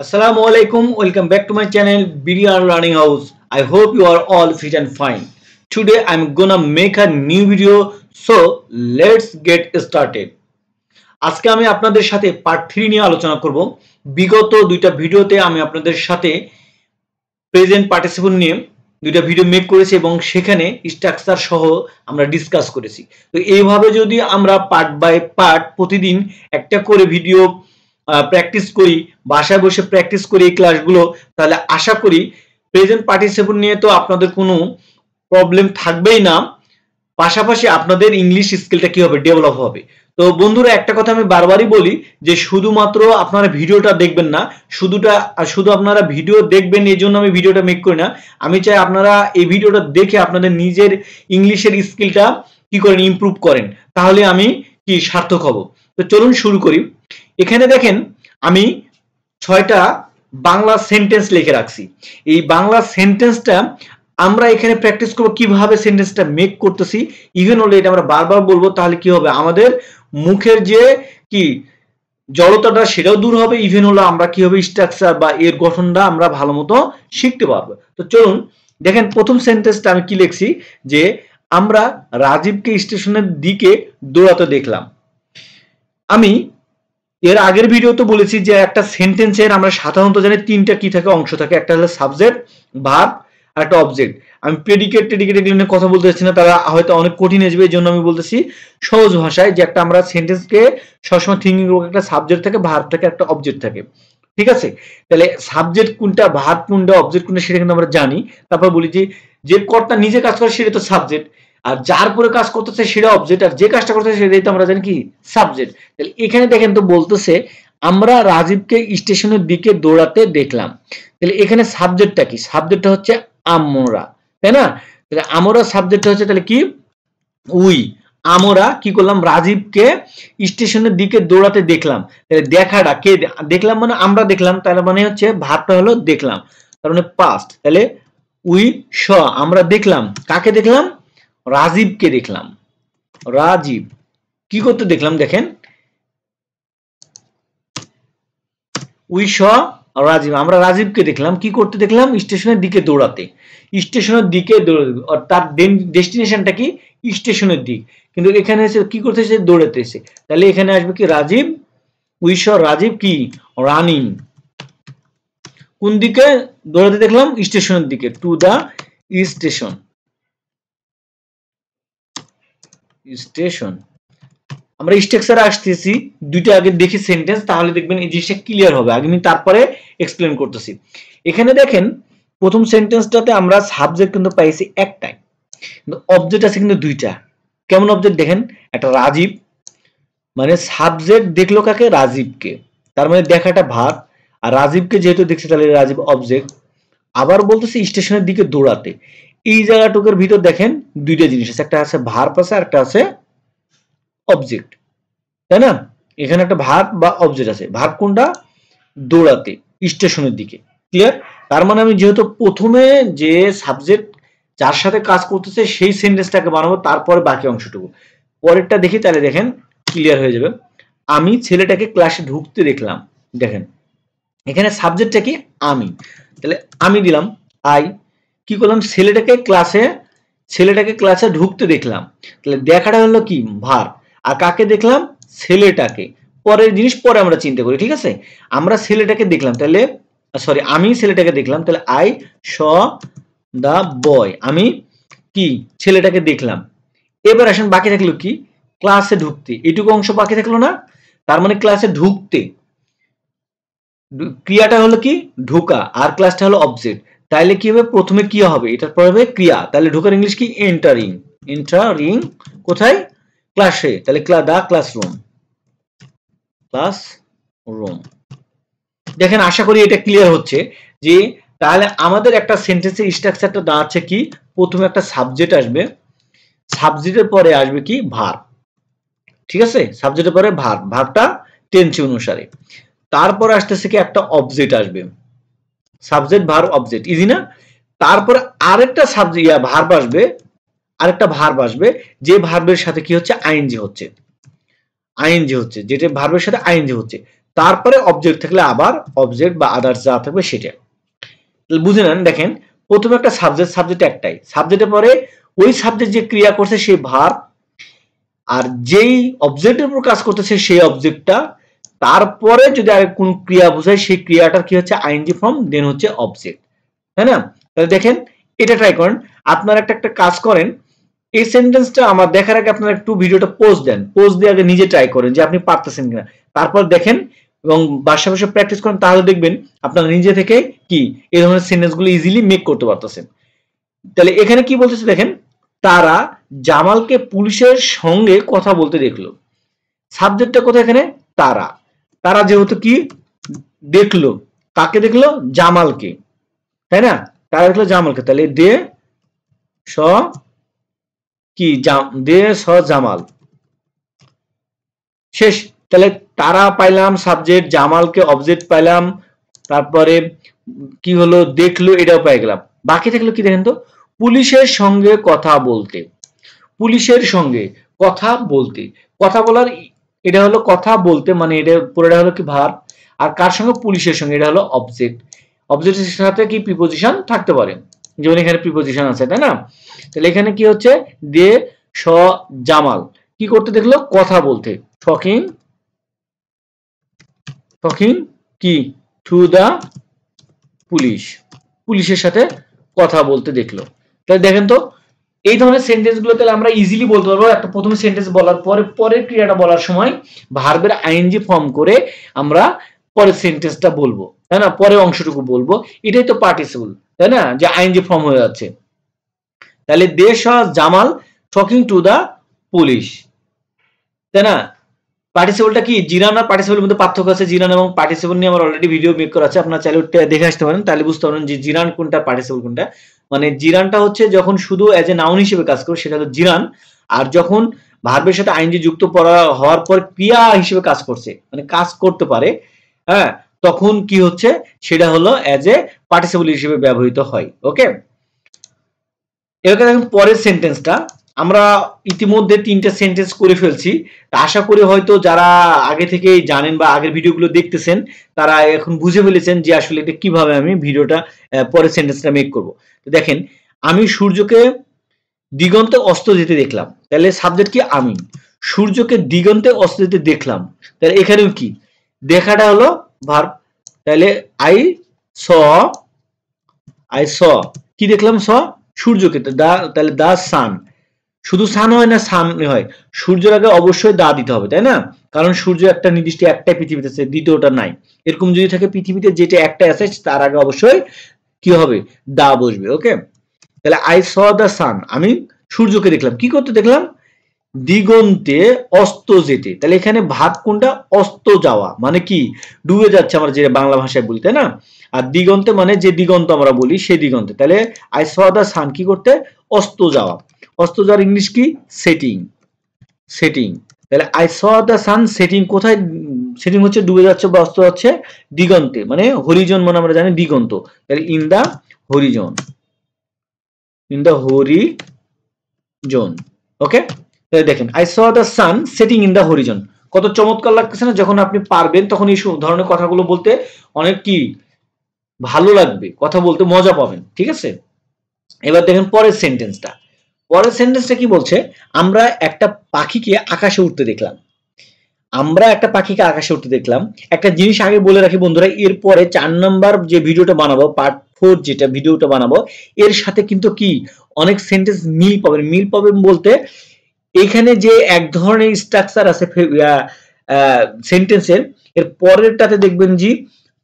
Assalamu alaikum. Welcome back to my channel BDR Learning House. I hope you are all fit and fine. Today I'm gonna make a new video. So let's get started. আজকে আমি আপনাদের সাথে part 3 নিয়ে আলোচনা করব। বিগত দুইটা ভিডিওতে আমি আপনাদের সাথে প্রেজেন্ট পার্টিসিপল নিয়ে দুইটা ভিডিও মেক করেছি এবং সেখানে স্ট্রাকচার সহ আমরা ডিসকাস করেছি। তো এইভাবে যদি আমরা পার্ট বাই পার্ট প্রতিদিন একটা করে ভিডিও প্র্যাকটিস করি, বাসায় বসে প্র্যাকটিস করি এই ক্লাসগুলো, তাহলে আশা করি প্রেজেন্ট পার্টিসিপল নিয়ে তো আপনাদের কোনো প্রবলেম থাকবেই না, পাশাপাশি আপনাদের ইংলিশ স্কিলটা কি হবে, ডেভেলপ হবে। তো বন্ধুরা, একটা কথা আমি বারবারই বলি যে শুধুমাত্র আপনারা ভিডিওটা দেখবেন না, শুধু আপনারা ভিডিও দেখবেন এই জন্য আমি ভিডিওটা মেক করি না। আমি চাই আপনারা এই ভিডিওটা দেখে আপনাদের নিজের ইংলিশের স্কিলটা কি করেন, ইমপ্রুভ করেন, তাহলে আমি কি সার্থক হব। তো চলুন শুরু করি। এখানে দেখেন আমি 6টা বাংলা সেন্টেন্স লিখে রাখছি। এই বাংলা সেন্টেন্সটা আমরা এখানে প্র্যাকটিস করব কিভাবে সেন্টেন্সটা মেক করতেছি। ইভেন হলে এটা আমরা বারবার বলবো, তাহলে কি হবে, আমাদের মুখের যে কি জড়তাটা সেটাও দূর হবে। ইভেন হলো আমরা কি হবে, স্ট্রাকচার বা এর গঠনটা আমরা ভালো মতো শিখতে পারবো। তো চলুন দেখেন, প্রথম সেন্টেন্সটা আমি কি লিখছি যে আমরা রাজীবকে স্টেশনের দিকে দৌড়াতে দেখলাম। আমি এর আগের ভিডিওতে বলেছি যে একটা সেন্টেন্সের আমরা সাধারণত জানি তিনটা কি থাকে, অংশ থাকে। একটা হলো সাবজেক্ট, ভার্ব আর একটা অবজেক্ট। আমি প্রেডিকেট এগুলো নিয়ে কথা বলতে চাচ্ছি না, তারা হয়তো অনেক কঠিন আসবে, এই জন্য আমি বলতেছি সহজ ভাষায় যে একটা আমরা সেন্টেন্সকে সবসময় থিঙ্কিং করবো, একটা সাবজেক্ট থাকে, ভার্ব থাকে, একটা অবজেক্ট থাকে। ঠিক আছে, তাহলে সাবজেক্ট কোনটা, ভার্ব কোনটা, অবজেক্ট কোনটা সেটা কিন্তু আমরা জানি। তারপর বলি যে কর্তা নিজে কাজ করে সেটা তো সাবজেক্ট, আর যার পরে কাজ করতেছে সেটা অবজেক্ট, আর যে কাজটা করতেছে সেটাই তো আমরা জানি কি সাবজেক্ট। তাহলে এখানে দেখেন তো বলতেছে আমরা রাজীবকে স্টেশনের দিকে দৌড়াতে দেখলাম। তাহলে এখানে সাবজেক্টটা কি, সাবজেক্টটা হচ্ছে আমরা, তাই না? তাহলে আমরা সাবজেক্টটা হচ্ছে তাহলে কি উই। আমরা কি করলাম, রাজীবকে স্টেশনের দিকে দৌড়াতে দেখলাম। তাহলে দেখাটা কে দেখলাম, মানে আমরা দেখলাম, তাহলে মানে হচ্ছে ভাবটা হলো দেখলাম, তার মানে পাস্ট। তাহলে উই স, আমরা দেখলাম, কাকে দেখলাম, রাজীবকে দেখলাম। রাজীব কি করতে দেখলাম, দেখেন উই স রাজীব, আমরা রাজীবকে দেখলাম কি করতে দেখলাম, স্টেশনের দিকে দৌড়াতে। স্টেশনের দিকে দৌড়াতে, তার ডেস্টিনেশনটা কি স্টেশনের দিক, কিন্তু এখানে এসে কি করতেছে, দৌড়াতেছে। তাহলে এখানে আসবে কি রাজীব, উই স রাজীব কি রানিং, কোন দিকে দৌড়াতে দেখলাম, স্টেশনের দিকে, টু দা স্টেশন। স্টেশন আমরা স্ট্রাকচারে আসতেছি, দুইটা আগে দেখি সেন্টেন্স, তাহলে দেখবেন এই জিনিসটা ক্লিয়ার হবে। আগে আমি তারপরে এক্সপ্লেন করতেছি। এখানে দেখেন প্রথম সেন্টেন্সটাতে আমরা সাবজেক্ট কিন্তু পাইছি একটাই, কিন্তু অবজেক্ট আছে কিন্তু দুইটা। কেমন অবজেক্ট দেখেন, একটা রাজীব, মানে সাবজেক্ট দেখলো কাকে, রাজীবকে, তার মানে দেখাটা ভার্ব, আর রাজীবকে যেহেতু দেখছে তাহলে রাজীব অবজেক্ট। আবার বলতেছে স্টেশনের দিকে দৌড়াতে। এই জায়গাটুকুর ভিতর দেখেন দুইটা জিনিস আছে, একটা আছে ভার্ব আছে আর একটা আছে অবজেক্ট, তাই না? এখানে একটা ভার্ব বা অবজেক্ট আছে। ভার্ব কোনটা, দৌড়াতে স্টেশনের দিকে, ক্লিয়ার? তার মানে আমি যেহেতু প্রথমে যে সাবজেক্ট যার সাথে কাজ করতেছে সেই সেন্টেন্সটাকে বানাবো, তারপরে বাকি অংশটুকু পরেরটা দেখি, তাহলে দেখেন ক্লিয়ার হয়ে যাবে। আমি ছেলেটাকে ক্লাসে ঢুকতে দেখলাম। দেখেন এখানে সাবজেক্টটা কি, আমি, তাহলে আমি দিলাম আই, কি করলাম, ছেলেটাকে ক্লাসে ঢুকতে দেখলাম। তাহলে দেখাটা হলো কি ভার্ব, আর কাকে দেখলাম, ছেলেটাকে। পরের জিনিস পরে আমরা চিন্তা করি, ঠিক আছে? আমরা ছেলেটাকে দেখলাম, তাহলে সরি আমি ছেলেটাকে দেখলাম, তাহলে আই স দা বয়, আমি কি ছেলেটাকে দেখলাম। এবার আসেন বাকি থাকলো কি, ক্লাসে ঢুকতে, এটুকু অংশ বাকি থাকলো না? তার মানে ক্লাসে ঢুকতে ক্রিয়াটা হলো কি ঢোকা, আর ক্লাসটা হলো অবজেক্ট। তাইলে কি হবে, প্রথমে কি হবে, এটার পরে হবে ক্রিয়া। তাহলে ঢোকার ইংলিশ কি, এন্টারিং। এন্টারিং কোথায়, ক্লাসে, তাহলে দা ক্লাসরুম। দেখেন আশা করি এটা ক্লিয়ার হচ্ছে যে তাহলে আমাদের একটা সেন্টেন্সের স্ট্রাকচারটা দাঁড়াচ্ছে কি, প্রথমে একটা সাবজেক্ট আসবে, সাবজেক্টের পরে আসবে কি ভার্ব, ঠিক আছে? সাবজেক্টের পরে ভার্ব, ভার্বটা টেন্স অনুসারে, তারপর আসতেছে কি একটা অবজেক্ট আসবে, সাবজেক্ট ভার্ব অবজেক্ট, ইজি না? তারপরে আরেকটা সাবজেক্ট ভার্ব আসবে, যে ভার্বের সাথে কি হচ্ছে, আইএনজি হচ্ছে, যেটা ভার্বের সাথে আইএনজি হচ্ছে। তারপরে অবজেক্ট থাকলে আবার অবজেক্ট বা আদার্স যা থাকবে সেটা। বুঝে নেন, দেখেন প্রথমে একটা সাবজেক্ট একটাই, সাবজেক্টের পরে ওই সাবজেক্ট যে ক্রিয়া করছে সেই ভার্ব, আর যেই অবজেক্টের উপর কাজ করতেছে সেই অবজেক্টটা, তারপরে যদি আর কোন ক্রিয়া বোঝায় সেই ক্রিয়াটার কি হচ্ছে আইএনজি ফর্ম, দেন হচ্ছে অবজেক্ট, তাই না? তাহলে দেখেন এটা ট্রাই করেন, আপনারা একটা কাজ করেন, এই সেন্টেন্সটা আমার দেখার আগে আপনারা একটু ভিডিওটা পোজ দেন, পোজ দিয়ে আগে নিজে ট্রাই করেন যে আপনি পারতেছেন কিনা, তারপর দেখেন এবং বাসায় বসে প্র্যাকটিস করেন, তাহলে দেখবেন আপনারা নিজে থেকে কি এই ধরনের সেন্টেন্সগুলো ইজিলি মেক করতে পারতেছেন। তাহলে এখানে কি বলতেছে দেখেন, তারা জামালকে পুলিশের সঙ্গে কথা বলতে দেখলো। সাবজেক্টটা কোথায় এখানে? তারা। তারা যেহেতু কি দেখলো, কাকে দেখলো? জামালকে, তাই না? তারা দেখলো জামালকে, তাহলে দে স কি দে স জামাল, শেষ। তাহলে তারা পাইলাম সাবজেক্ট, জামালকে অবজেক্ট পাইলাম, তারপরে কি হলো দেখলো, এটাও পাই গেলাম। বাকি থাকলো কি দেখেন তো, পুলিশের সঙ্গে কথা বলতে। পুলিশের সঙ্গে কথা বলতে, কথা বলার এটা হলো কথা বলতে, মানে এটা পুরোটা হলো কি ভার্ব, আর কার সঙ্গে? পুলিশের সঙ্গে, এটা হলো অবজেক্ট। অবজেক্টের সাথে কি প্রিপোজিশন থাকতে পারে, যেমন এখানে প্রিপোজিশন আছে, তাই না? তাহলে এখানে কি হচ্ছে, দে স জামাল কি করতে দেখলো? কথা বলতে। টকিং কি টু দা পুলিশ, পুলিশের সাথে কথা বলতে দেখলো। তাহলে দেখেন তো এই ধরনের সেন্টেন্স গুলো তাহলে আমরা ইজিলি বলতে পারবো, একটা প্রথমে সেন্টেন্স বলার পরে পরের ক্রিয়াটা বলার সময় ভার্বের আইএনজি ফর্ম করে আমরা পরের সেন্টেন্সটা বলবো, তাই না? পরের অংশটুকু বলবো, এটাই তো পার্টিসিপল, তাই না? যে আইএনজি ফর্ম হয়ে যাচ্ছে। তাহলে they saw Jamal talking to the police, তাই না? পার্টিসিপলটা কি জিরান আর পার্টিসিপলের মধ্যে পার্থক্য আছে, জিরান এবং পার্টিসিপল নিয়ে আমার অলরেডি ভিডিও মেক করা আছে, আপনারা চাইলে দেখে আসতে পারেন, তাহলে বুঝতে পারেন যে জিরান কোনটা পার্টিসিপল কোনটা। মানে জিরানটা হচ্ছে যখন শুধু এজ এ নাউন হিসেবে কাজ করে সেটা হলো জিরান, আর যখন ভার্বের সাথে আইএনজি যুক্ত হওয়ার পর ক্রিয়া হিসেবে কাজ করছে, মানে কাজ করতে পারে, হ্যাঁ, তখন কি হচ্ছে সেটা হলো এজ এ পার্টিসিপল হিসেবে ব্যবহৃত হয়। ওকে, এবার দেখুন পরের সেন্টেন্সটা, আমরা ইতিমধ্যে 3টা সেন্টেন্স করে ফেলছি, আশা করি হয়তো যারা আগে থেকেই জানেন বা আগের ভিডিওগুলো দেখতেছেন তারা এখন বুঝে ফেলেছেন যে আসলে এটা কিভাবে আমি ভিডিওটা পরের সেন্টেন্সটা মেক করব। তো দেখেন, আমি সূর্যকে দিগন্তে অস্ত যেতে দেখলাম, তাহলে সাবজেক্ট কি? আমি সূর্যকে দিগন্তে অস্ত যেতে দেখলাম, তাহলে এখানেও কি দেখাটা হলো ভার্ব, তাহলে আই স কি দেখলাম? সূর্যকে, তাহলে দা সান, শুধু সান হয় না, সান হয়, সূর্যের আগে অবশ্যই দা দিতে হবে, তাই না? কারণ সূর্য একটা নির্দিষ্ট একটাই পৃথিবীতে আছে, দ্বিতীয়টা নাই। এরকম যদি থাকে পৃথিবীতে যেটা একটাই আছে তার আগে অবশ্যই কি হবে? দা বসবে। ওকে, তাহলে আই স দা সান, আমি সূর্যকে দেখলাম, কি করতে দেখলাম? দিগন্তে অস্ত যেতে, তাহলে এখানে ভাব কোনটা? অস্ত যাওয়া, মানে কি ডুবে যাচ্ছে আমরা যেটা বাংলা ভাষায় বলি, তাই না? আর দিগন্তে মানে যে দিগন্ত আমরা বলি সেই দিগন্তে, তাহলে আই স দা সান কি করতে? অস্ত যাওয়া। অস্ত যাওয়ার ইংলিশ কি? সেটিং। তাহলে I saw the sun setting, কোথায় সেটিং হচ্ছে? ডুবে যাচ্ছে বা অস্ত যাচ্ছে দিগন্তে, মানে হরিজন, মানে আমরা জানি দিগন্ত, তাহলে ইন দা হরিজন, ওকে। তাহলে দেখেন I saw the sun setting in the horizon, কত চমৎকার লাগতেছে না? যখন আপনি পারবেন তখন এই ধরনের কথাগুলো বলতে অনেক কি ভালো লাগবে, কথা বলতে মজা পাবেন, ঠিক আছে? এবার দেখেন পরের সেন্টেন্সটা কি বলছে, আমরা একটা পাখিকে আকাশে উঠতে দেখলাম। একটা জিনিস আগে বলে রাখি বন্ধুরা, এরপরে 4 নাম্বার যে ভিডিওটা বানাবো, পার্ট 4 যেটা ভিডিওটা বানাবো, এর সাথে কিন্তু কি অনেক সেন্টেন্স মিল পাবেন বলতে এখানে যে এক ধরনের স্ট্রাকচার আছে সেন্টেন্সের, এর পরেরটাতে দেখবেন যে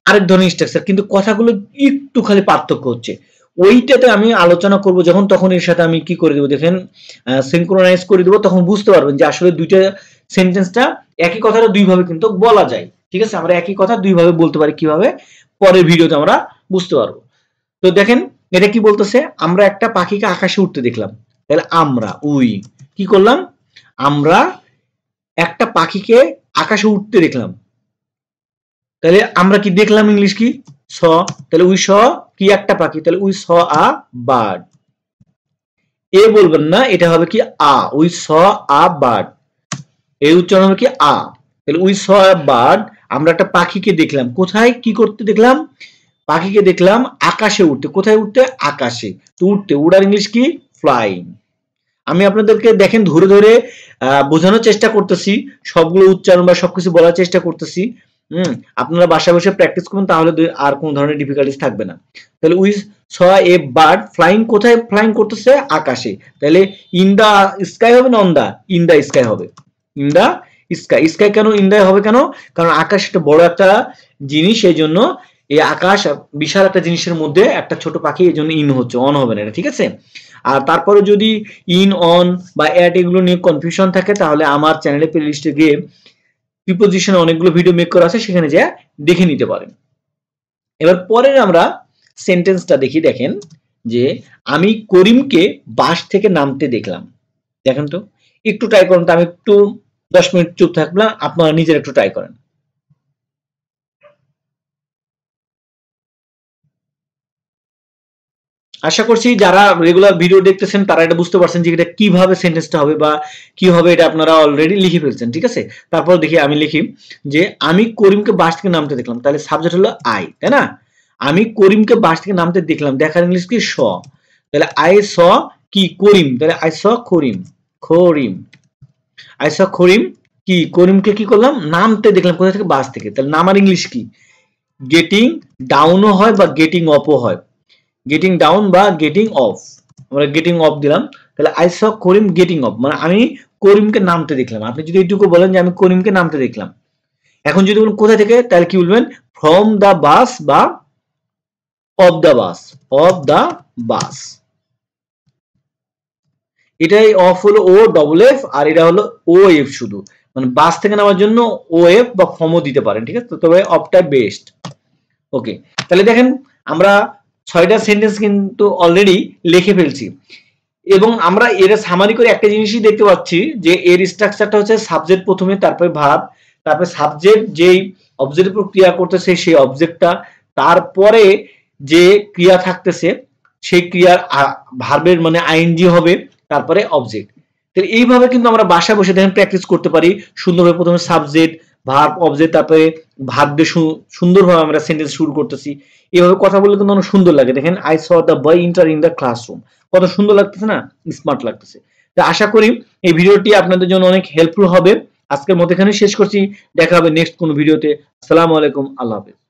আরেক ধরনের স্ট্রাকচার, কিন্তু কথাগুলো একটু খালি পার্থক্য হচ্ছে। ওইটাতে আমি আলোচনা করব যখন, তখন এর সাথে আমি কি করে দেবো দেখেন, সিনক্রোনাইজ করে দেবো, তখন বুঝতে পারবেন যে আসলে দুইটা সেন্টেন্সটা একই কথাটা দুই ভাবে কিন্তু বলা যায়, ঠিক আছে? আমরা একই কথা দুই ভাবে বলতে পারি, কিভাবে পরের ভিডিওতে আমরা বুঝতে পারবো। তো দেখেন এটা কি বলতেছে, আমরা একটা পাখিকে আকাশে উঠতে দেখলাম, তাহলে আমরা কি করলাম? আমরা একটা পাখিকে আকাশে উঠতে দেখলাম, তাহলে আমরা কি দেখলাম? ইংলিশ কি? স, তাহলে উই স কি একটা পাখি, তাহলে উই স আ বার্ড। এ বলবেন না, এটা হবে কি আ, উই স আ বার্ড, এই উচ্চারণ হবে কি আ, তাহলে উই স আ বার্ড, আমরা একটা পাখিকে দেখলাম, কোথায় কি করতে দেখলাম? পাখিকে দেখলাম আকাশে উঠতে। কোথায় উঠতে? আকাশে। তো উঠতে, উড়ার ইংলিশ কি? ফ্লাইং। আমি আপনাদেরকে দেখেন ধরে ধরে বোঝানোর চেষ্টা করতেছি, সবগুলো উচ্চারণ বা সবকিছু বলার চেষ্টা করতেছি। আপনারা বাসায় বসে প্র্যাকটিস করুন, তাহলে আর কোন ধরনের ডিফিকাল্টিস থাকবে না। তাহলে we saw a bird flying, কোথায় ফ্লাইং করতেছে? আকাশে। তাহলে ইন দা স্কাই হবে না on the? In the sky হবে। In the sky. স্কাই কেন ইন দা হবে কেন? কারণ আকাশ একটা বড় একটা জিনিস, এই জন্য এই আকাশ বিশাল একটা জিনিসের মধ্যে একটা ছোট পাখি, এই জন্য ইন হচ্ছে, অন হবে না এটা, ঠিক আছে? আর তারপরে যদি ইন, অন বা অ্যাট এগুলো নিয়ে কনফিউশন থাকে, তাহলে আমার চ্যানেলে প্লেলিস্টে গিয়ে প্রিপোজিশনে অনেকগুলো ভিডিও মেক করা আছে, সেখানে যা দেখে নিতে পারেন। এবার পরের আমরা সেন্টেন্সটা দেখি। দেখেন যে আমি করিমকে বাস থেকে নামতে দেখলাম। দেখেন তো, একটু ট্রাই করুন তো। আমি একটু 10 মিনিট চুপ থাকলাম, আপনারা নিজের একটু ট্রাই করেন। আশা করছি যারা রেগুলার ভিডিও দেখতেছেন তারা এটা বুঝতে পারছেন যে এটা কিভাবে সেন্টেন্সটা হবে বা কি হবে, এটা আপনারা অলরেডি লিখে ফেলছেন, ঠিক আছে? তারপর দেখি, আমি লিখি যে আমি করিমকে বাস থেকে নামতে দেখলাম। তাহলে সাবজেক্ট হলো আই, তাই না? আমি করিমকে বাস থেকে নামতে দেখলাম, দেখার ইংলিশ কি? স। তাহলে আই স কি? করিম। তাহলে I saw Karim, খরিম। I saw খরিম কি? করিমকে কি করলাম? নামতে দেখলাম। কোথা থেকে? বাস থেকে। তাহলে নামার ইংলিশ কি? গেটিং ডাউনও হয় বা গেটিং অফও হয়। গেটিং ডাউন বা গেটিং অফ। আমরা গেটিং অফ দিলাম। তাহলে I saw Karim getting of, মানে আমি করিমকে নামতে দেখলাম। আপনি যদি এইটুকু বলেন যে আমি করিমকে নামতে দেখলাম, এখন যদি বলেন কোথা থেকে, তাহলে কি বলবেন? ফ্রম দা বাস বা of the bus. Of the বাস। এটাই অফ হলো ও ডবল এফ, আর এটা হলো ও এফ শুধু, মানে বাস থেকে নামার জন্য ও এফ বা ফমও দিতে পারেন, ঠিক আছে? তবে অফটা বেস্ট। ওকে, তাহলে দেখেন আমরা 6টা সেন্টেন্স কিন্তু অলরেডি লিখে ফেলছি, এবং আমরা এর সামারি করে একটা জিনিসই দেখতে পাচ্ছি যে এর স্ট্রাকচারটা হচ্ছে সাবজেক্ট প্রথমে, তারপরে ভার্ব, তারপরে সাবজেক্ট যেই অবজেক্টের উপর ক্রিয়া করতেছে সেই অবজেক্টটা, তারপরে যে ক্রিয়া থাকতেছে সেই ক্রিয়ার ভার্বের মানে আইএনজি হবে, তারপরে অবজেক্ট। তাহলে এইভাবে কিন্তু আমরা বাসায় বসে দেখেন প্র্যাকটিস করতে পারি সুন্দরভাবে। প্রথমে সাবজেক্ট, ভার্ব, অবজেক্ট, তারপরে ভার্ব দিয়ে সুন্দরভাবে আমরা সেন্টেন্স শুরু করতেছি। এইভাবে কথা বললে কিন্তু অনেক সুন্দর লাগে। দেখেন I saw the boy enter in the classroom, কত সুন্দর লাগতেছে না? স্মার্ট লাগতেছে। তো আশা করি এই ভিডিওটি আপনাদের জন্য অনেক হেল্পফুল হবে। আজকের মতো এখানে শেষ করছি, দেখা হবে নেক্সট কোনো ভিডিওতে। আসসালামু আলাইকুম, আল্লাহ হাফেজ।